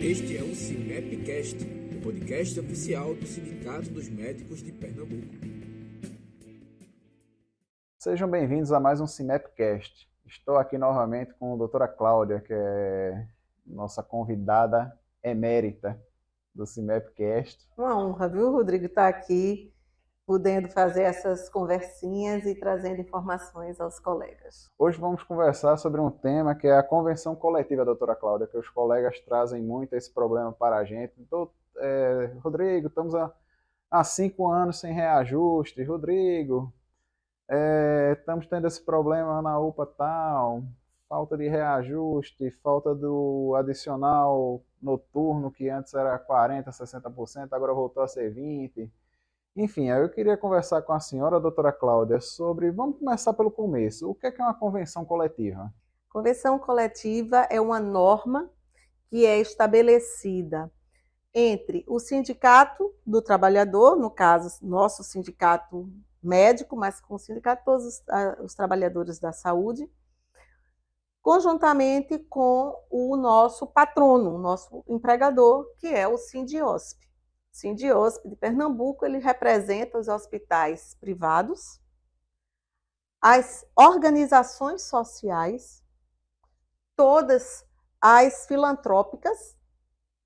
Este é o CIMEPcast, o podcast oficial do Sindicato dos Médicos de Pernambuco. Sejam bem-vindos a mais um CIMEPcast. Estou aqui novamente com a doutora Cláudia, que é nossa convidada emérita do CIMEPcast. Uma honra, viu, Rodrigo, estar aqui, podendo fazer essas conversinhas e trazendo informações aos colegas. Hoje vamos conversar sobre um tema que é a convenção coletiva, doutora Cláudia, que os colegas trazem muito esse problema para a gente. Então, Rodrigo, estamos há 5 anos sem reajuste. Rodrigo, estamos tendo esse problema na UPA tal, falta de reajuste, falta do adicional noturno, que antes era 40%, 60%, agora voltou a ser 20%. Enfim, eu queria conversar com a senhora, doutora Cláudia, sobre... Vamos começar pelo começo. O que é uma convenção coletiva? Convenção coletiva é uma norma que é estabelecida entre o sindicato do trabalhador, no caso, nosso sindicato médico, mas com o sindicato de todos os trabalhadores da saúde, conjuntamente com o nosso patrono, o nosso empregador, que é o Sindiosp. O Sindiosp de Pernambuco, ele representa os hospitais privados, as organizações sociais, todas as filantrópicas,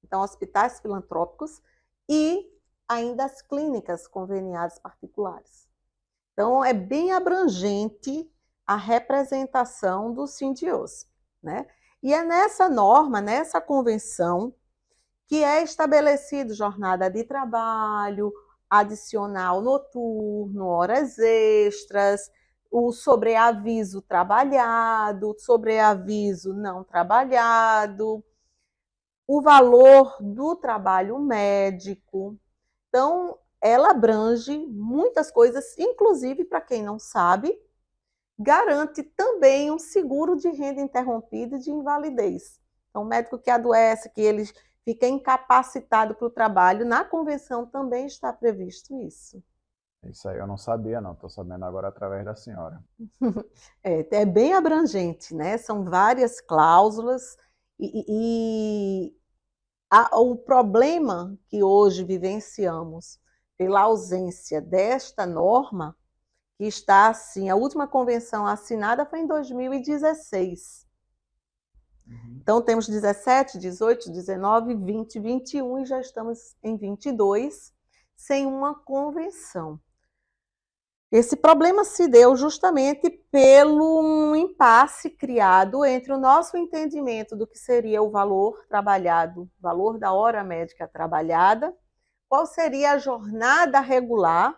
então hospitais filantrópicos, e ainda as clínicas conveniadas particulares. Então, é bem abrangente a representação do Sindiosp, né? E é nessa norma, nessa convenção, que é estabelecido jornada de trabalho, adicional noturno, horas extras, o sobreaviso trabalhado, sobreaviso não trabalhado, o valor do trabalho médico. Então, ela abrange muitas coisas, inclusive, para quem não sabe, garante também um seguro de renda interrompida e de invalidez. Então, o médico que adoece, que ele fica incapacitado para o trabalho, na convenção também está previsto isso. Isso aí eu não sabia, não. Estou sabendo agora através da senhora. É bem abrangente, né? São várias cláusulas o problema que hoje vivenciamos pela ausência desta norma, que está assim, a última convenção assinada foi em 2016. Então, temos 17, 18, 19, 20, 21 e já estamos em 22, sem uma convenção. Esse problema se deu justamente pelo impasse criado entre o nosso entendimento do que seria o valor trabalhado, valor da hora médica trabalhada, qual seria a jornada regular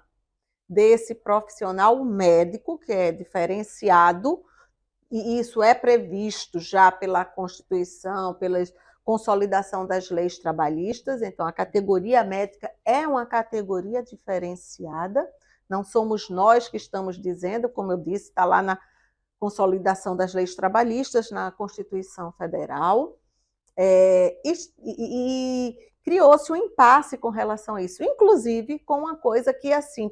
desse profissional médico, que é diferenciado, e isso é previsto já pela Constituição, pela consolidação das leis trabalhistas. Então, a categoria médica é uma categoria diferenciada, não somos nós que estamos dizendo, como eu disse, está lá na consolidação das leis trabalhistas, na Constituição Federal, e criou-se um impasse com relação a isso, inclusive com uma coisa que, assim,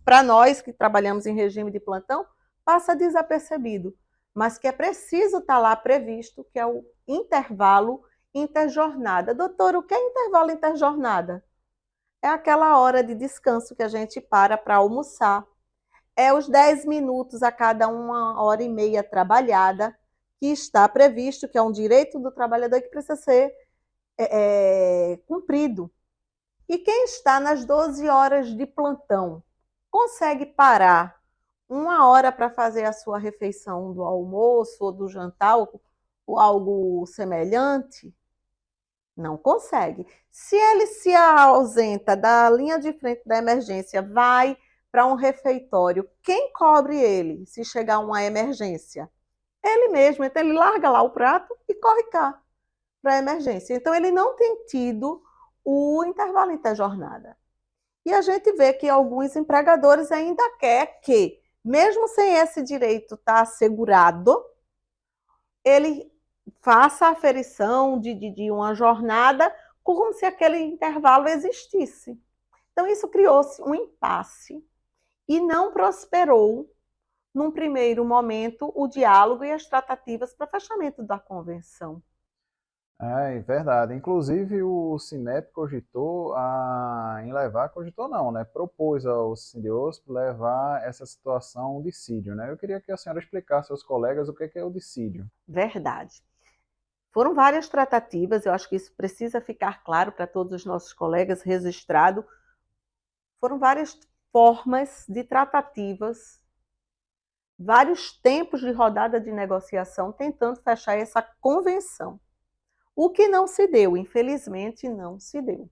para nós que trabalhamos em regime de plantão, passa desapercebido, mas que é preciso estar lá previsto, que é o intervalo interjornada. Doutor, o que é intervalo interjornada? É aquela hora de descanso que a gente para almoçar. É os 10 minutos a cada 1h30 trabalhada, que está previsto, que é um direito do trabalhador que precisa ser cumprido. E quem está nas 12 horas de plantão consegue parar 1 hora para fazer a sua refeição do almoço ou do jantar ou algo semelhante? Não consegue. Se ele se ausenta da linha de frente da emergência, vai para um refeitório, quem cobre ele se chegar uma emergência? Ele mesmo. Então, ele larga lá o prato e corre cá para a emergência. Então, ele não tem tido o intervalo interjornada. E a gente vê que alguns empregadores ainda querem que, mesmo sem esse direito estar assegurado, ele faça a aferição de uma jornada como se aquele intervalo existisse. Então, isso criou-se um impasse e não prosperou, num primeiro momento, o diálogo e as tratativas para fechamento da convenção. É verdade. Inclusive o Sinep cogitou não, né? Propôs ao Sindiosp levar essa situação ao dissídio, né? Eu queria que a senhora explicasse aos colegas o que é o dissídio. Verdade. Foram várias tratativas, eu acho que isso precisa ficar claro para todos os nossos colegas, registrado. Foram várias formas de tratativas, vários tempos de rodada de negociação tentando fechar essa convenção. O que não se deu, infelizmente, não se deu.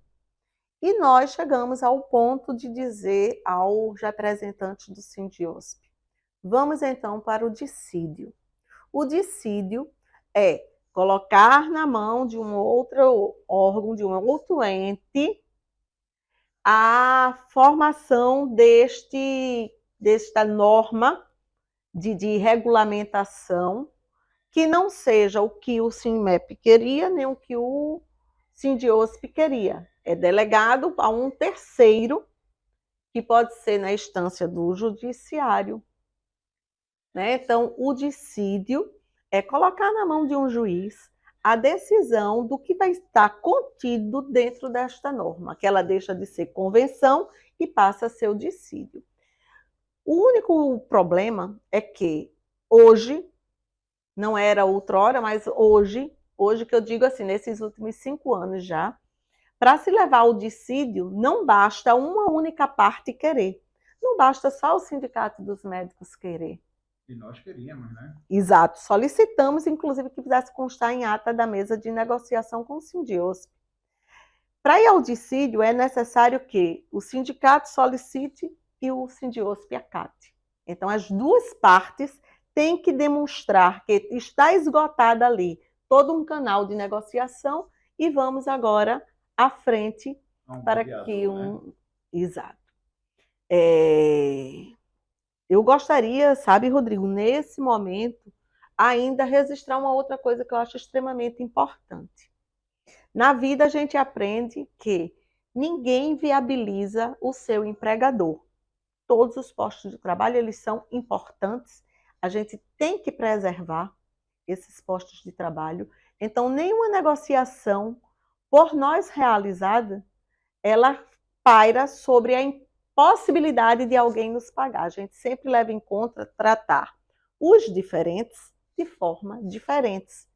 E nós chegamos ao ponto de dizer aos representantes do Sindiosp: vamos então para o dissídio. O dissídio é colocar na mão de um outro órgão, de um outro ente, a formação desta norma de regulamentação, que não seja o que o Sinmep queria, nem o que o Sindiosp queria. É delegado a um terceiro, que pode ser na instância do judiciário. Né? Então, o dissídio é colocar na mão de um juiz a decisão do que vai estar contido dentro desta norma, que ela deixa de ser convenção e passa a ser o dissídio. O único problema é que hoje, não era outrora, mas hoje que eu digo assim, nesses últimos 5 anos já, para se levar ao dissídio, não basta uma única parte querer. Não basta só o Sindicato dos Médicos querer. E nós queríamos, né? Exato. Solicitamos, inclusive, que fizesse constar em ata da mesa de negociação com o Sindiosp. Para ir ao dissídio, é necessário que o sindicato solicite e o Sindiosp acate. Então, as duas partes têm que demonstrar que está esgotada ali todo um canal de negociação e vamos agora à frente para que um... Né? Exato. Eu gostaria, sabe, Rodrigo, nesse momento, ainda registrar uma outra coisa que eu acho extremamente importante. Na vida, a gente aprende que ninguém viabiliza o seu empregador. Todos os postos de trabalho, eles são importantes. A gente tem que preservar esses postos de trabalho. Então, nenhuma negociação por nós realizada, ela paira sobre a possibilidade de alguém nos pagar. A gente sempre leva em conta tratar os diferentes de forma diferentes,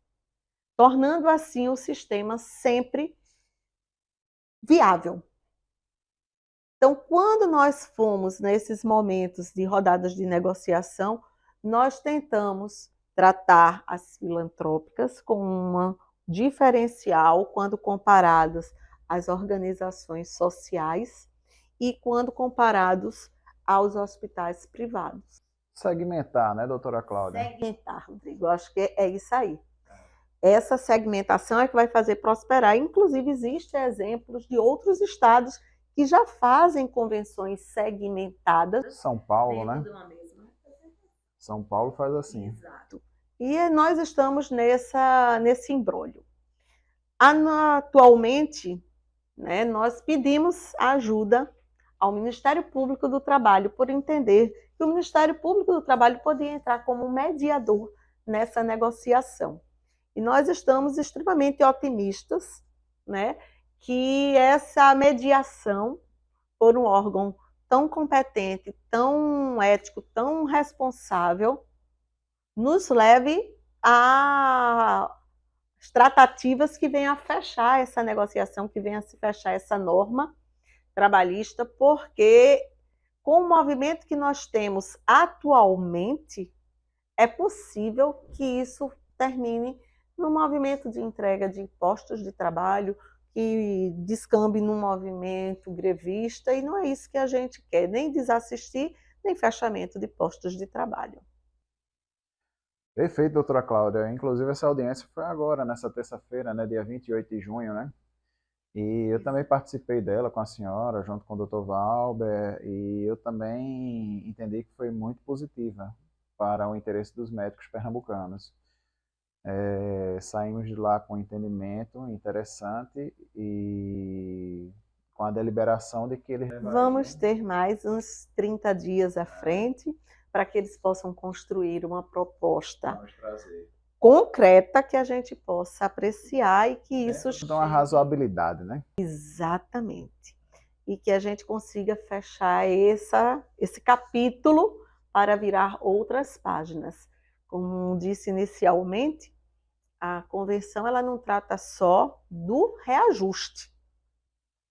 tornando assim o sistema sempre viável. Então, quando nós fomos nesses momentos de rodadas de negociação, nós tentamos tratar as filantrópicas com um diferencial quando comparadas às organizações sociais e quando comparados aos hospitais privados. Segmentar, né, doutora Cláudia? Segmentar, Rodrigo, eu acho que é isso aí. Essa segmentação é que vai fazer prosperar. Inclusive, existem exemplos de outros estados que já fazem convenções segmentadas. São Paulo, né? São Paulo faz assim. Exato. E nós estamos nesse imbróglio. Atualmente, né, nós pedimos ajuda ao Ministério Público do Trabalho por entender que o Ministério Público do Trabalho poderia entrar como mediador nessa negociação. E nós estamos extremamente otimistas, né, que essa mediação por um órgão tão competente, tão ético, tão responsável, nos leve a tratativas que venham a fechar essa negociação, que venham a se fechar essa norma trabalhista, porque com o movimento que nós temos atualmente, é possível que isso termine no movimento de entrega de postos de trabalho, que descambe num movimento grevista, e não é isso que a gente quer, nem desassistir, nem fechamento de postos de trabalho. Perfeito, doutora Cláudia. Inclusive, essa audiência foi agora, nessa terça-feira, né, dia 28 de junho, né? E eu também participei dela com a senhora, junto com o Dr. Valber, e eu também entendi que foi muito positiva para o interesse dos médicos pernambucanos. Saímos de lá com um entendimento interessante e com a deliberação de que eles... Vamos ter mais uns 30 dias à frente para que eles possam construir uma proposta concreta que a gente possa apreciar e que isso Então, uma razoabilidade, né? Exatamente. E que a gente consiga fechar esse capítulo para virar outras páginas. Como disse inicialmente, a convenção ela não trata só do reajuste.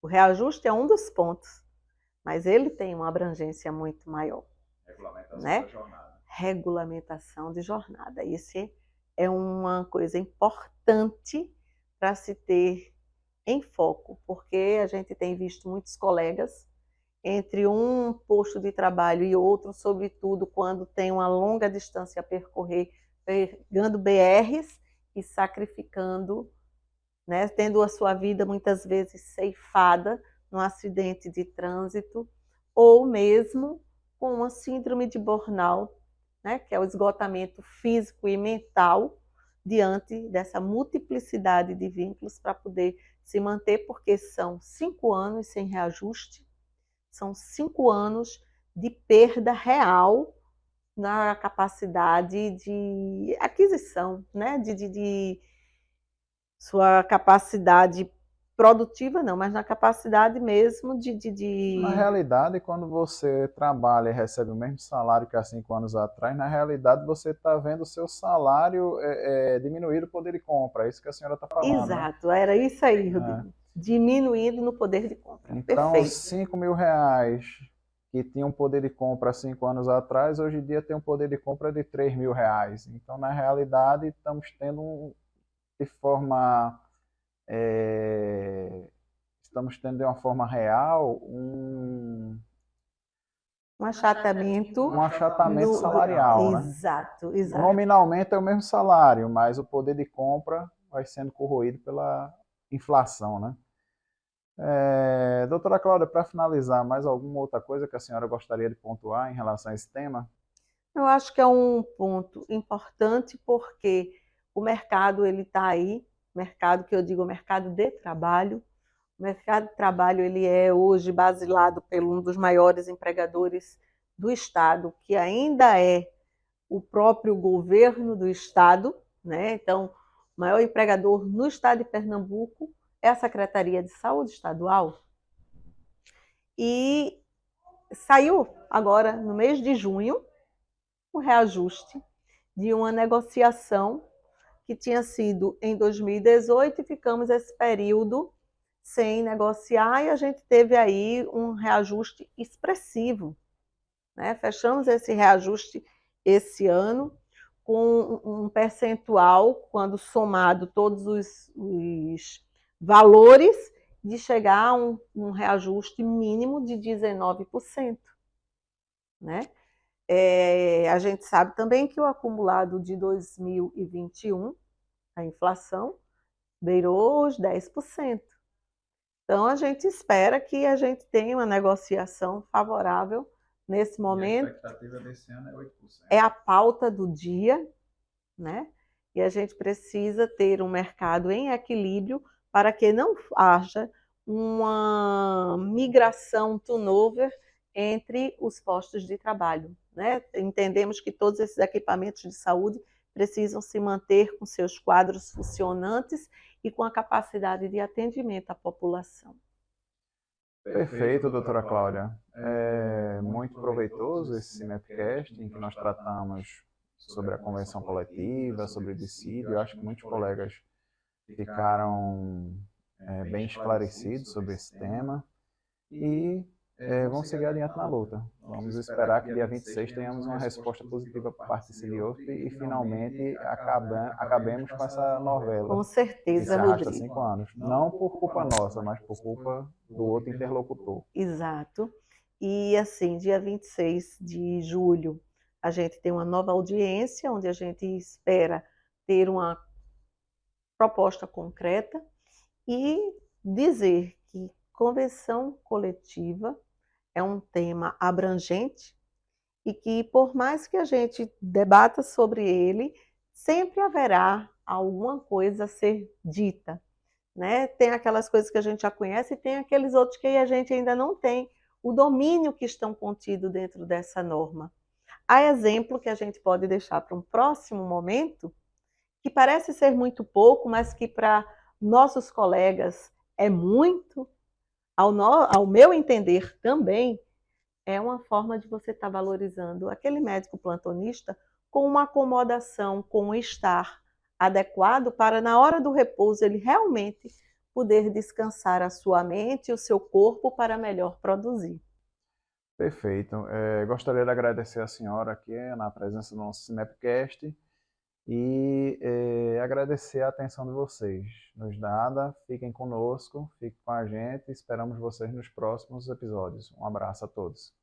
O reajuste é um dos pontos, mas ele tem uma abrangência muito maior. Regulamentação né? da jornada. Regulamentação de jornada. Isso é uma coisa importante para se ter em foco, porque a gente tem visto muitos colegas entre um posto de trabalho e outro, sobretudo quando tem uma longa distância a percorrer, pegando BRs e sacrificando, né, tendo a sua vida muitas vezes ceifada num acidente de trânsito, ou mesmo com uma síndrome de burnout, né, que é o esgotamento físico e mental diante dessa multiplicidade de vínculos para poder se manter, porque são 5 anos sem reajuste, são 5 anos de perda real na capacidade de aquisição, né? de sua capacidade produtiva, não, mas na capacidade mesmo Na realidade, quando você trabalha e recebe o mesmo salário que há 5 anos atrás, na realidade você está vendo o seu salário diminuir o poder de compra. É isso que a senhora está falando. Exato, né? era isso aí, Rodrigo. Diminuído no poder de compra. Então, Perfeito. 5 mil reais que tinham poder de compra há 5 anos atrás, hoje em dia tem um poder de compra de 3 mil reais. Então, na realidade, estamos tendo de forma... estamos tendo de uma forma real um achatamento salarial. Exato, né? exato. Nominalmente é o mesmo salário, mas o poder de compra vai sendo corroído pela inflação, né? Doutora Cláudia, para finalizar, mais alguma outra coisa que a senhora gostaria de pontuar em relação a esse tema? Eu acho que é um ponto importante porque o mercado ele está aí, mercado que eu digo mercado de trabalho. O mercado de trabalho ele é hoje basilado por um dos maiores empregadores do Estado, que ainda é o próprio governo do Estado, né? Então, o maior empregador no Estado de Pernambuco é a Secretaria de Saúde Estadual. E saiu agora, no mês de junho, o reajuste de uma negociação que tinha sido em 2018 e ficamos esse período sem negociar e a gente teve aí um reajuste expressivo. Né? Fechamos esse reajuste esse ano com um percentual, quando somado todos os valores, de chegar a um reajuste mínimo de 19%. Né? A gente sabe também que o acumulado de 2021, a inflação, beirou os 10%. Então, a gente espera que a gente tenha uma negociação favorável nesse momento. E a expectativa desse ano é 8%. É a pauta do dia, né? E a gente precisa ter um mercado em equilíbrio para que não haja uma migração turnover entre os postos de trabalho. Né? Entendemos que todos esses equipamentos de saúde precisam se manter com seus quadros funcionantes e com a capacidade de atendimento à população. Perfeito, doutora Cláudia. É muito proveitoso esse Netcast, em que nós tratamos sobre a convenção coletiva, sobre o dissídio. Eu acho que muitos colegas ficaram bem esclarecidos sobre esse tema e vamos seguir adiante na luta. Vamos esperar que dia 26 tenhamos uma resposta positiva por parte do CIDIOSP e finalmente acabemos com essa novela. Com certeza, Rodrigo. 5 anos. Não por culpa nossa, mas por culpa do outro interlocutor. Exato. E assim, dia 26 de julho, a gente tem uma nova audiência, onde a gente espera ter uma proposta concreta e dizer que convenção coletiva é um tema abrangente e que, por mais que a gente debata sobre ele, sempre haverá alguma coisa a ser dita. Né? Tem aquelas coisas que a gente já conhece e tem aqueles outros que a gente ainda não tem o domínio que estão contidos dentro dessa norma. Há exemplo que a gente pode deixar para um próximo momento, que parece ser muito pouco, mas que para nossos colegas é muito, ao meu entender também, é uma forma de você estar valorizando aquele médico plantonista com uma acomodação, com um estar adequado para, na hora do repouso, ele realmente poder descansar a sua mente e o seu corpo para melhor produzir. Perfeito. Gostaria de agradecer a senhora aqui na presença do nosso Cinepcast e agradecer a atenção de vocês nos dada. Fiquem conosco, fiquem com a gente. Esperamos vocês nos próximos episódios. Um abraço a todos.